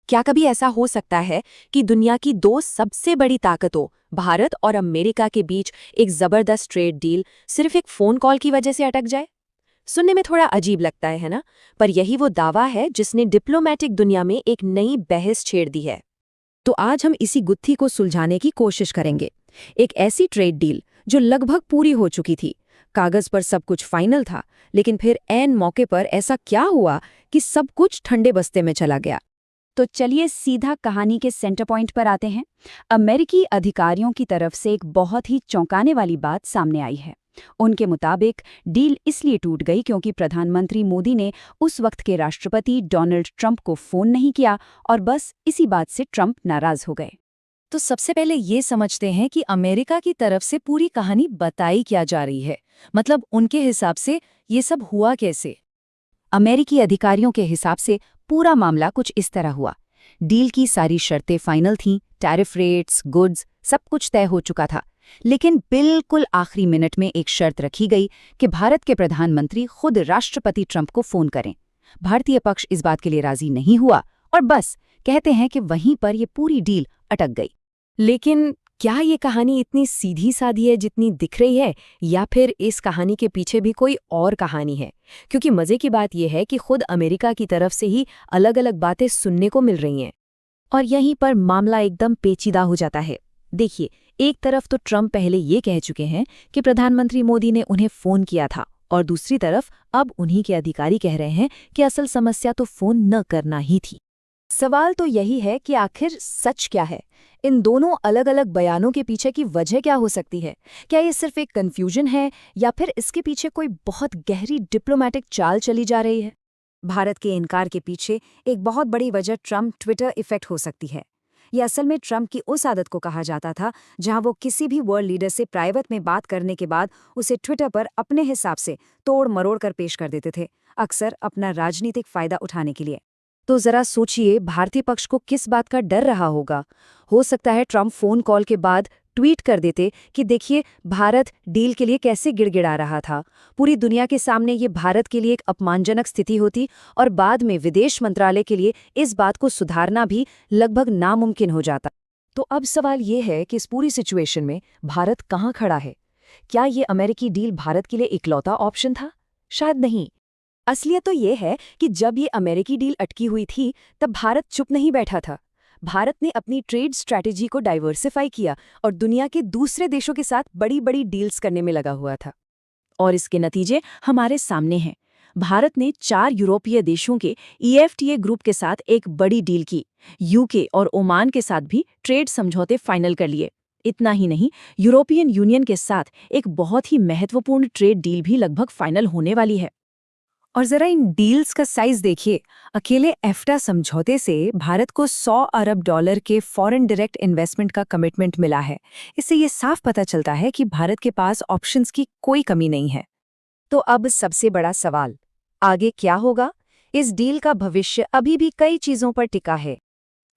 क्या कभी ऐसा हो सकता है कि दुनिया की दो सबसे बड़ी ताकतों भारत और अमेरिका के बीच एक जबरदस्त ट्रेड डील सिर्फ एक फोन कॉल की वजह से अटक जाए? सुनने में थोड़ा अजीब लगता है ना? पर यही वो दावा है जिसने डिप्लोमेटिक दुनिया में एक नई बहस छेड़ दी है। तो आज हम इसी गुत्थी को सुलझाने की कोशिश करेंगे। एक ऐसी ट्रेड डील जो लगभग पूरी हो चुकी थी, कागज पर सब कुछ फाइनल था, लेकिन फिर ऐन मौके पर ऐसा क्या हुआ कि सब कुछ ठंडे बस्ते में चला गया। तो चलिए सीधा कहानी के सेंटर पॉइंट पर आते हैं। अमेरिकी अधिकारियों की तरफ से एक बहुत ही चौंकाने वाली बात सामने आई है। उनके मुताबिक डील इसलिए टूट गई क्योंकि प्रधानमंत्री मोदी ने उस वक्त के राष्ट्रपति डोनाल्ड ट्रंप को फोन नहीं किया और बस इसी बात से ट्रंप नाराज हो गए। तो सबसे पहले ये समझते हैं कि अमेरिका की तरफ से पूरी कहानी बताई क्या जा रही है, मतलब उनके हिसाब से ये सब हुआ कैसे। अमेरिकी अधिकारियों के हिसाब से पूरा मामला कुछ इस तरह हुआ। डील की सारी शर्तें फाइनल थीं, टैरिफ रेट्स, गुड्स, सब कुछ तय हो चुका था। लेकिन बिल्कुल आखिरी मिनट में एक शर्त रखी गई कि भारत के प्रधानमंत्री खुद राष्ट्रपति ट्रंप को फोन करें। भारतीय पक्ष इस बात के लिए राजी नहीं हुआ और बस कहते हैं कि वहीं पर ये पूरी डील अटक गई। लेकिन क्या ये कहानी इतनी सीधी साधी है जितनी दिख रही है, या फिर इस कहानी के पीछे भी कोई और कहानी है? क्योंकि मजे की बात यह है कि खुद अमेरिका की तरफ से ही अलग अलग बातें सुनने को मिल रही हैं। और यहीं पर मामला एकदम पेचीदा हो जाता है। देखिए, एक तरफ तो ट्रंप पहले ये कह चुके हैं कि प्रधानमंत्री मोदी ने उन्हें फोन किया था, और दूसरी तरफ अब उन्हीं के अधिकारी कह रहे हैं कि असल समस्या तो फोन न करना ही थी। सवाल तो यही है कि आखिर सच क्या है? इन दोनों अलग अलग बयानों के पीछे की वजह क्या हो सकती है? क्या ये सिर्फ एक कन्फ्यूजन है, या फिर इसके पीछे कोई बहुत गहरी डिप्लोमैटिक चाल चली जा रही है? भारत के इनकार के पीछे एक बहुत बड़ी वजह ट्रंप ट्विटर इफेक्ट हो सकती है। ये असल में ट्रंप की उस आदत को कहा जाता था जहां वो किसी भी वर्ल्ड लीडर से प्राइवेट में बात करने के बाद उसे ट्विटर पर अपने हिसाब से तोड़ मरोड़ कर पेश कर देते थे, अक्सर अपना राजनीतिक फायदा उठाने के लिए। तो जरा सोचिए, भारतीय पक्ष को किस बात का डर रहा होगा? हो सकता है ट्रंप फोन कॉल के बाद ट्वीट कर देते कि देखिए भारत डील के लिए कैसे गिड़गिड़ा रहा था। पूरी दुनिया के सामने ये भारत के लिए एक अपमानजनक स्थिति होती, और बाद में विदेश मंत्रालय के लिए इस बात को सुधारना भी लगभग नामुमकिन हो जाता। तो अब सवाल ये है कि इस पूरी सिचुएशन में भारत कहाँ खड़ा है? क्या ये अमेरिकी डील भारत के लिए इकलौता ऑप्शन था? शायद नहीं। असलियत तो ये है कि जब ये अमेरिकी डील अटकी हुई थी, तब भारत चुप नहीं बैठा था। भारत ने अपनी ट्रेड स्ट्रैटेजी को डाइवर्सिफाई किया और दुनिया के दूसरे देशों के साथ बड़ी बड़ी डील्स करने में लगा हुआ था। और इसके नतीजे हमारे सामने हैं। भारत ने 4 यूरोपीय देशों के EFTA ग्रुप के साथ एक बड़ी डील की। यूके और ओमान के साथ भी ट्रेड समझौते फाइनल कर लिए। इतना ही नहीं, यूरोपियन यूनियन के साथ एक बहुत ही महत्वपूर्ण ट्रेड डील भी लगभग फाइनल होने वाली है। और जरा इन डील्स का साइज देखिए। अकेले एफ्टा समझौते से भारत को $100 अरब के फॉरेन डायरेक्ट इन्वेस्टमेंट का कमिटमेंट मिला है। इससे ये साफ पता चलता है कि भारत के पास ऑप्शंस की कोई कमी नहीं है। तो अब सबसे बड़ा सवाल, आगे क्या होगा? इस डील का भविष्य अभी भी कई चीजों पर टिका है।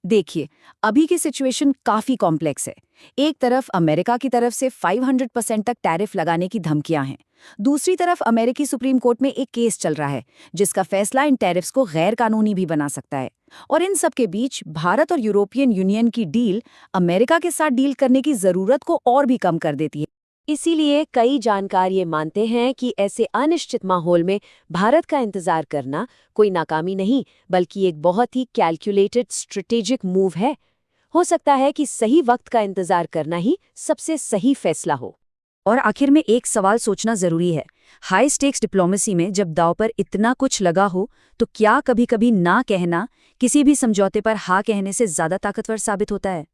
देखिए, अभी की सिचुएशन काफी कॉम्प्लेक्स है। एक तरफ अमेरिका की तरफ से 500% तक टैरिफ लगाने की धमकियां हैं। दूसरी तरफ अमेरिकी सुप्रीम कोर्ट में एक केस चल रहा है जिसका फैसला इन टैरिफ्स को गैर कानूनी भी बना सकता है। और इन सब के बीच भारत और यूरोपियन यूनियन की डील अमेरिका के साथ डील करने की जरूरत को और भी कम कर देती है। इसीलिए कई जानकार ये मानते हैं कि ऐसे अनिश्चित माहौल में भारत का इंतजार करना कोई नाकामी नहीं, बल्कि एक बहुत ही कैलकुलेटेड स्ट्रेटेजिक मूव है। हो सकता है कि सही वक्त का इंतजार करना ही सबसे सही फैसला हो। और आखिर में एक सवाल सोचना जरूरी है। हाई स्टेक्स डिप्लोमेसी में जब दांव पर इतना कुछ लगा हो, तो क्या कभी-कभी ना कहना किसी भी समझौते पर हाँ कहने से ज्यादा ताकतवर साबित होता है?